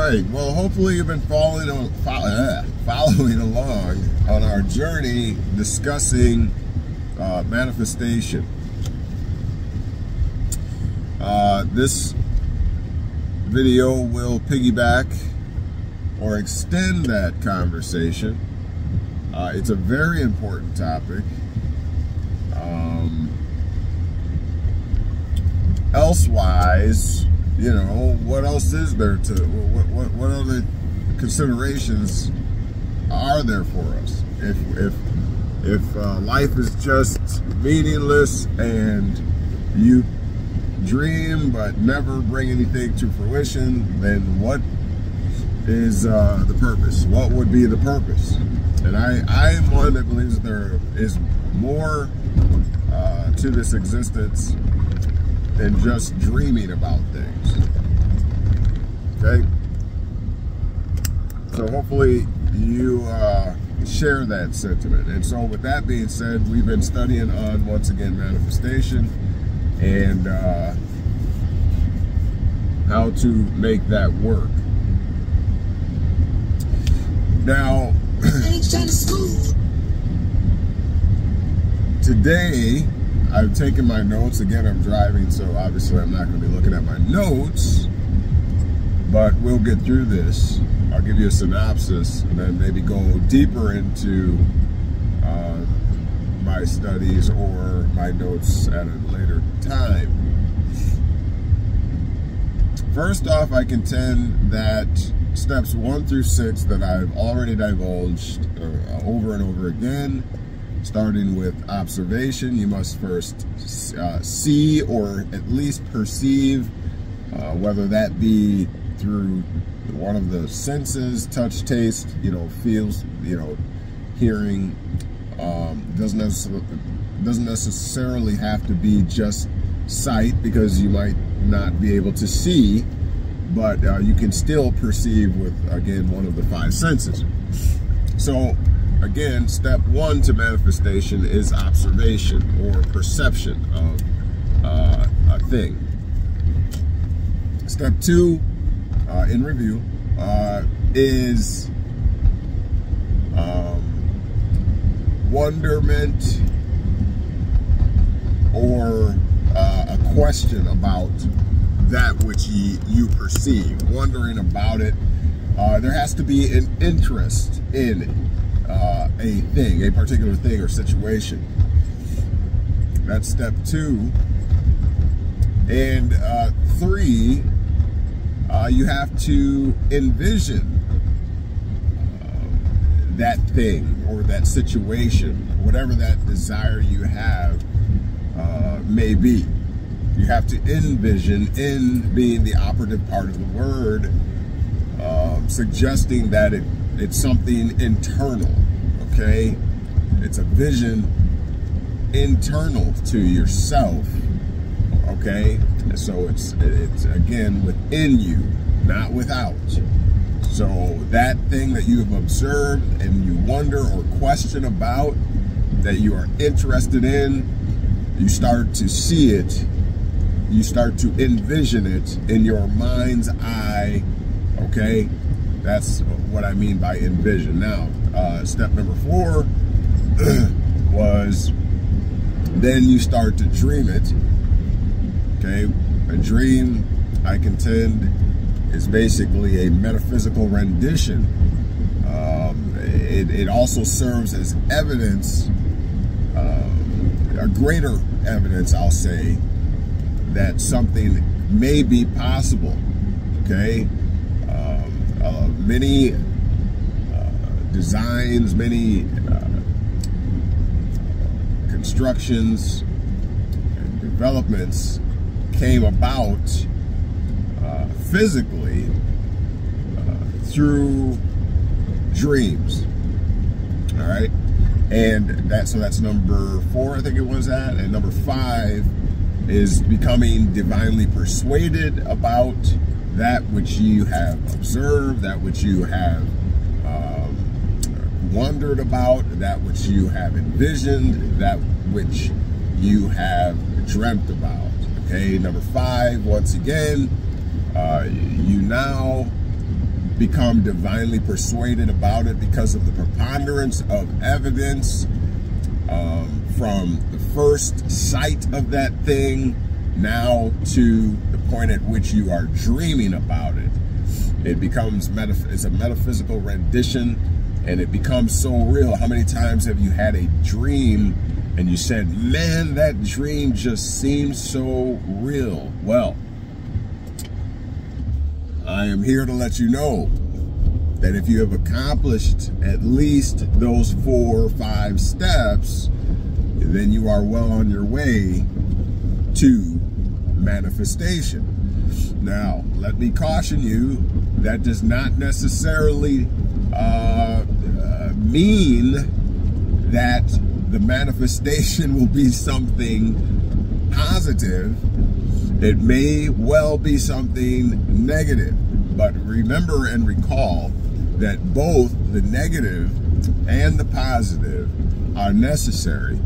right. Well, hopefully you've been following along on our journey discussing manifestation. This video will piggyback or extend that conversation. It's a very important topic. Elsewise, you know, what else is there to, what other considerations are there for us? If life is just meaningless and you dream but never bring anything to fruition, then what is the purpose? What would be the purpose? And I am one that believes that there is more to this existence than just dreaming about things. Okay? So hopefully you share that sentiment. And so with that being said, we've been studying on, once again, manifestation and how to make that work. Now, today, I've taken my notes. Again, I'm driving, so obviously I'm not going to be looking at my notes, but we'll get through this. I'll give you a synopsis and then maybe go deeper into my studies or my notes at a later time. First off, I contend that steps 1 through 6 that I've already divulged over and over again, starting with observation. You must first see or at least perceive, whether that be through one of the senses, touch, taste, you know, feels, you know, hearing. Doesn't necessarily have to be just sight, because you might not be able to see, but you can still perceive with, again, one of the 5 senses. So again, step 1 to manifestation is observation or perception of a thing. Step 2 in review is wonderment or a question about that which you perceive, wondering about it. There has to be an interest in it. A thing, a particular thing or situation. That's step 2. And 3, you have to envision that thing or that situation, whatever that desire you have may be. You have to envision, in being the operative part of the word, suggesting that it's something internal. Okay, it's a vision internal to yourself. Okay, so it's again within you, not without. So that thing that you have observed and you wonder or question about, that you are interested in, you start to see it, you start to envision it in your mind's eye. Okay, that's what I mean by envision. Now, step number 4 was then you start to dream it. Okay, a dream, I contend, is basically a metaphysical rendition. It also serves as evidence, a greater evidence, I'll say, that something may be possible. Okay, many designs, many constructions and developments came about physically through dreams. All right, and that's number 4, I think it was that, and number 5 is becoming divinely persuaded about that which you have observed, that which you have wondered about, that which you have envisioned, that which you have dreamt about. Okay, number 5, once again, you now become divinely persuaded about it because of the preponderance of evidence from the first sight of that thing now to the point at which you are dreaming about it. It becomes it's a metaphysical rendition, and it becomes so real. How many times have you had a dream and you said, man, that dream just seems so real? Well, I am here to let you know that if you have accomplished at least those 4 or 5 steps, then you are well on your way to manifestation. Now, let me caution you, that does not necessarily mean that the manifestation will be something positive. It may well be something negative, but remember and recall that both the negative and the positive are necessary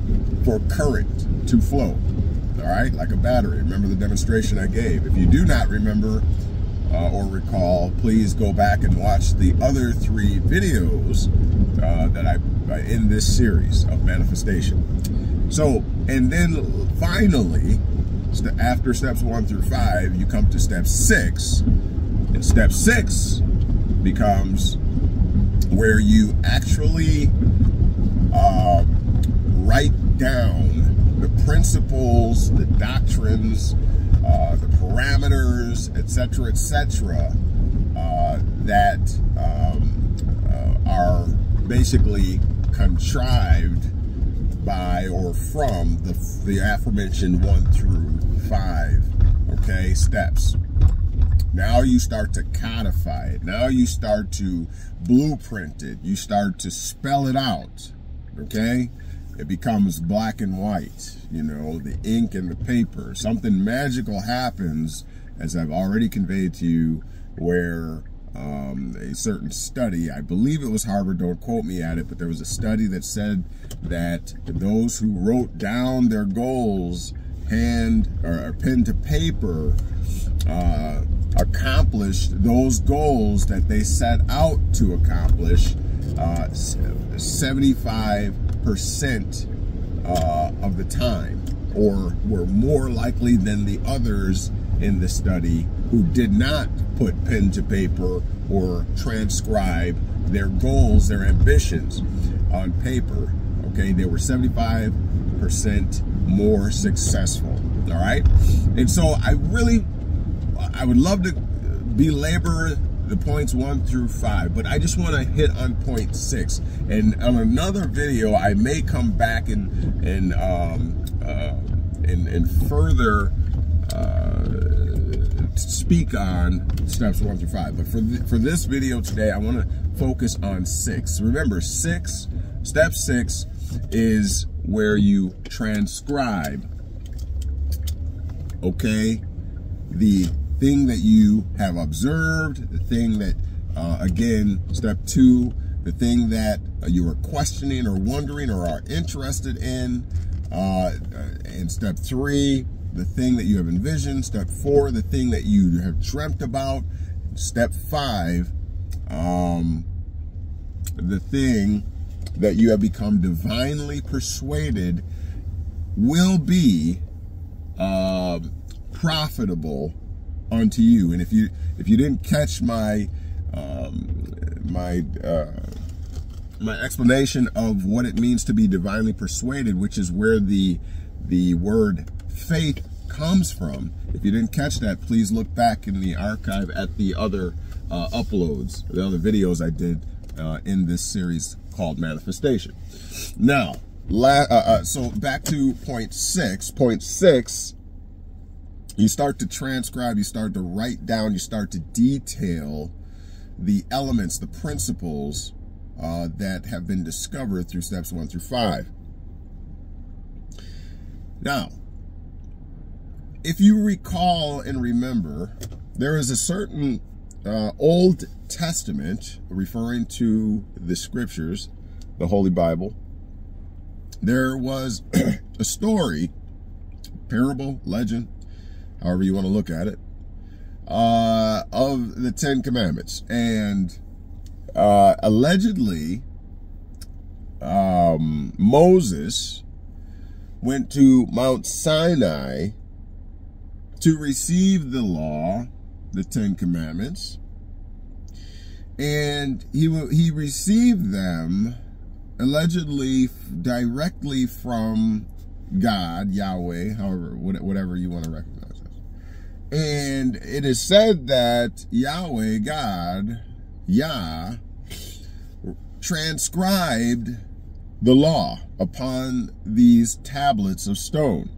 for current to flow. All right, like a battery. Remember the demonstration I gave. If you do not remember or recall, please go back and watch the other 3 videos that I in this series of manifestation. So, and then finally, after steps 1 through 5, you come to step 6, and step 6 becomes where you actually write down the principles, the doctrines, the parameters, etc., that are basically contrived by or from the aforementioned 1 through 5, okay, steps. Now you start to codify it. Now you start to blueprint it. You start to spell it out, okay? It becomes black and white, you know, the ink and the paper. Something magical happens, as I've already conveyed to you, where a certain study, I believe it was Harvard, don't quote me at it, but there was a study that said that those who wrote down their goals pen to paper accomplished those goals that they set out to accomplish 75% of the time, or were more likely than the others in the study who did not put pen to paper or transcribe their goals, their ambitions on paper. Okay, they were 75% more successful. All right, and so I would love to belabor the points 1 through 5, but I just want to hit on point 6. And on another video, I may come back and further speak on steps 1 through 5. But for this video today, I want to focus on 6. Remember, step 6 is where you transcribe, okay, the thing that you have observed, the thing that, again, step 2, the thing that you are questioning or wondering or are interested in, and step 3, the thing that you have envisioned, step 4, the thing that you have dreamt about, step 5, the thing that you have become divinely persuaded will be profitable unto you. And if you didn't catch my my explanation of what it means to be divinely persuaded, which is where the word faith comes from, if you didn't catch that, please look back in the archive at the other uploads, the other videos I did in this series called Manifestation. Now, so back to point 6. Point 6, you start to transcribe, you start to write down, you start to detail the elements, the principles that have been discovered through steps 1 through 5. Now, if you recall and remember, there is a certain Old Testament, referring to the scriptures, the Holy Bible. There was a story, parable, legend, however you want to look at it, of the Ten Commandments. And allegedly, Moses went to Mount Sinai to receive the law, the Ten Commandments, and he received them allegedly directly from God, Yahweh, however, whatever you want to recognize as. And it is said that Yahweh, God, Yah, transcribed the law upon these tablets of stone.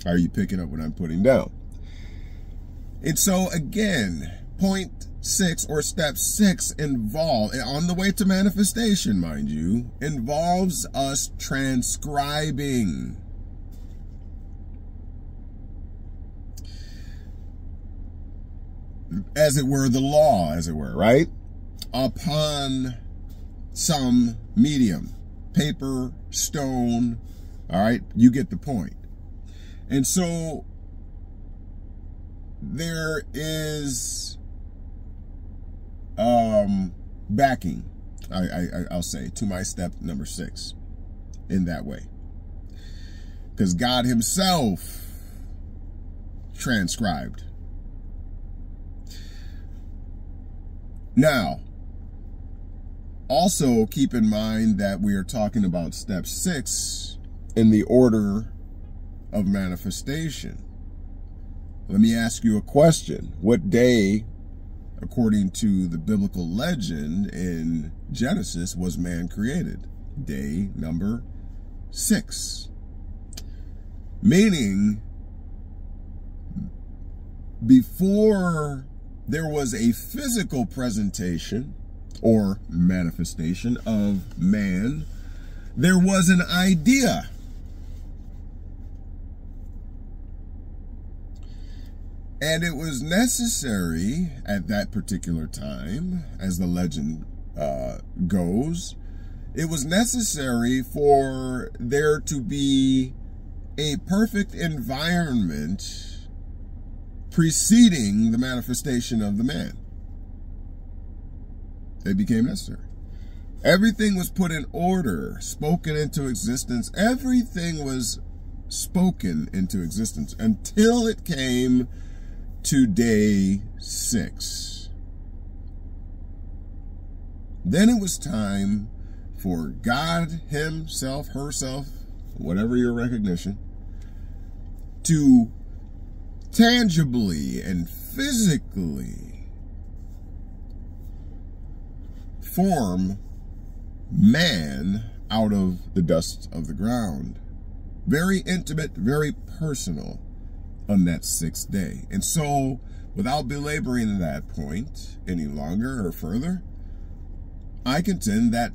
Are you picking up what I'm putting down? And so again, point 6 or step 6 on the way to manifestation, mind you, involves us transcribing. As it were, the law, as it were, right? Upon some medium, paper, stone, all right? You get the point. And so there is backing, I'll say, to my step number 6 in that way. Because God himself transcribed. Now, also keep in mind that we are talking about step 6 in the order of manifestation. Let me ask you a question. What day, according to the biblical legend in Genesis, was man created? Day number 6. Meaning, before there was a physical presentation or manifestation of man, there was an idea. And it was necessary at that particular time, as the legend goes, it was necessary for there to be a perfect environment preceding the manifestation of the man. It became necessary. Everything was put in order, spoken into existence. Everything was spoken into existence until it came to day 6. Then it was time for God himself, herself, whatever your recognition, to tangibly and physically form man out of the dust of the ground. Very intimate, very personal on that 6th day. And so, without belaboring that point any longer or further, I contend that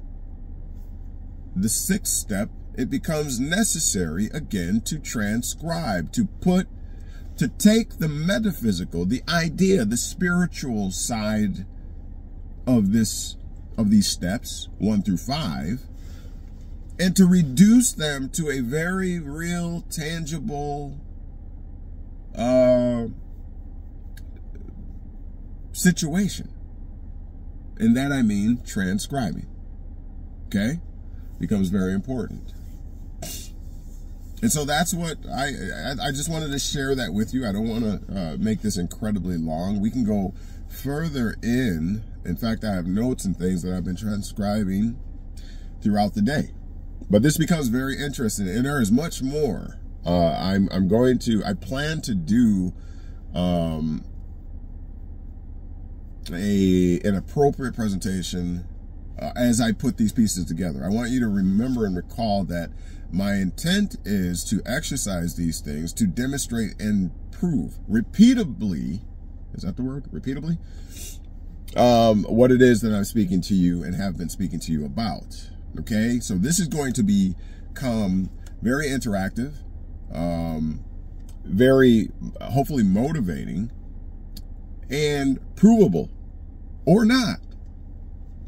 the 6th step, it becomes necessary again to transcribe, to take the metaphysical, the idea, the spiritual side of these steps, 1 through 5, and to reduce them to a very real, tangible situation. And that I mean transcribing. Okay? Becomes very important. And so that's what I just wanted to share that with you. I don't want to make this incredibly long. We can go further in. In fact, I have notes and things that I've been transcribing throughout the day. But this becomes very interesting, and there is much more. I plan to do an appropriate presentation as I put these pieces together. I want you to remember and recall that my intent is to exercise these things, to demonstrate and prove repeatably, is that the word? Repeatably? What it is that I'm speaking to you and have been speaking to you about. Okay? So this is going to become very interactive, very, hopefully motivating, and provable, or not.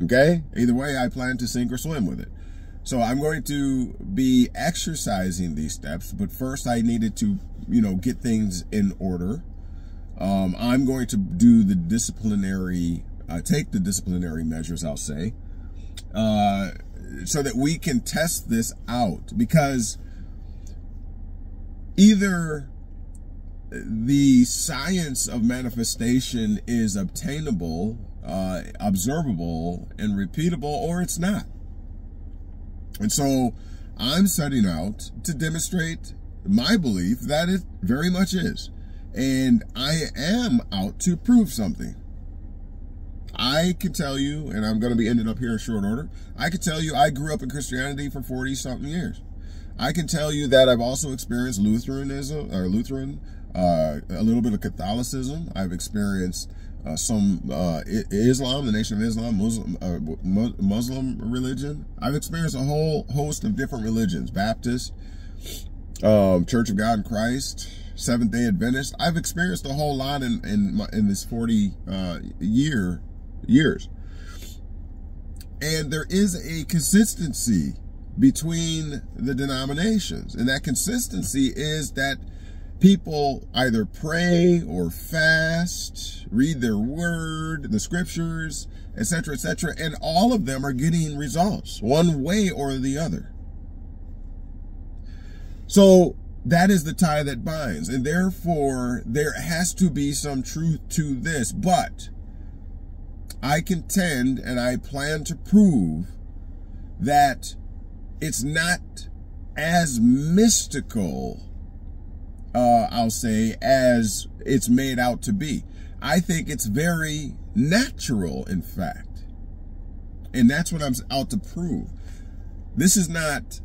Okay? Either way, I plan to sink or swim with it. So I'm going to be exercising these steps, but first I needed to, get things in order. I'm going to do the disciplinary, take the disciplinary measures, I'll say, so that we can test this out, because either the science of manifestation is obtainable, observable, and repeatable, or it's not. And so I'm setting out to demonstrate my belief that it very much is. And I am out to prove something. I can tell you, and I'm going to be ending up here in short order, I can tell you I grew up in Christianity for 40-something years. I can tell you that I've also experienced Lutheranism, or a little bit of Catholicism. I've experienced some Islam, the Nation of Islam, Muslim religion. I've experienced a whole host of different religions, Baptist, Church of God in Christ, Seventh-day Adventist. I've experienced a whole lot in this 40 years. And there is a consistency between the denominations. And that consistency is that people either pray or fast, read their word, the scriptures, etc., etc., and all of them are getting results one way or the other. So that is the tie that binds, and therefore there has to be some truth to this. But I contend, and I plan to prove, that it's not as mystical, I'll say, as it's made out to be. I think it's very natural, in fact. And that's what I'm out to prove. This is not,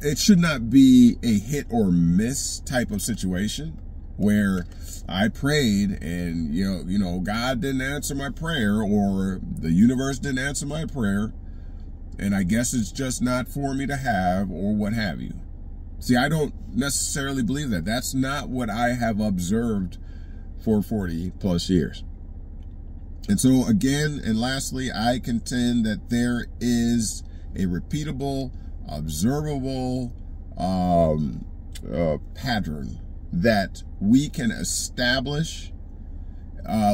it should not be a hit or miss type of situation where I prayed and, you know, God didn't answer my prayer, or the universe didn't answer my prayer, and I guess it's just not for me to have, or what have you. See, I don't necessarily believe that. That's not what I have observed for 40 plus years. And so again, and lastly, I contend that there is a repeatable, observable pattern that we can establish,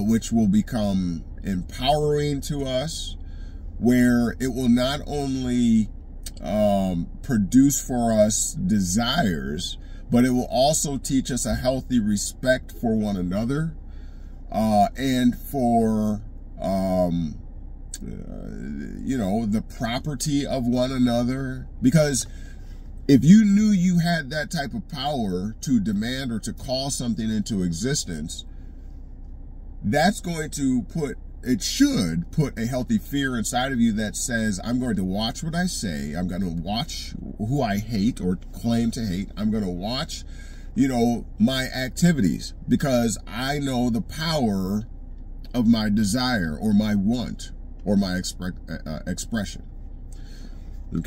which will become empowering to us, where it will not only produce for us desires, but it will also teach us a healthy respect for one another, and for, you know, the property of one another. Because if you knew you had that type of power to demand or to call something into existence, that's going to put, it should put a healthy fear inside of you that says, I'm going to watch what I say. I'm going to watch who I hate or claim to hate. I'm going to watch, you know, my activities, because I know the power of my desire or my want or my expression.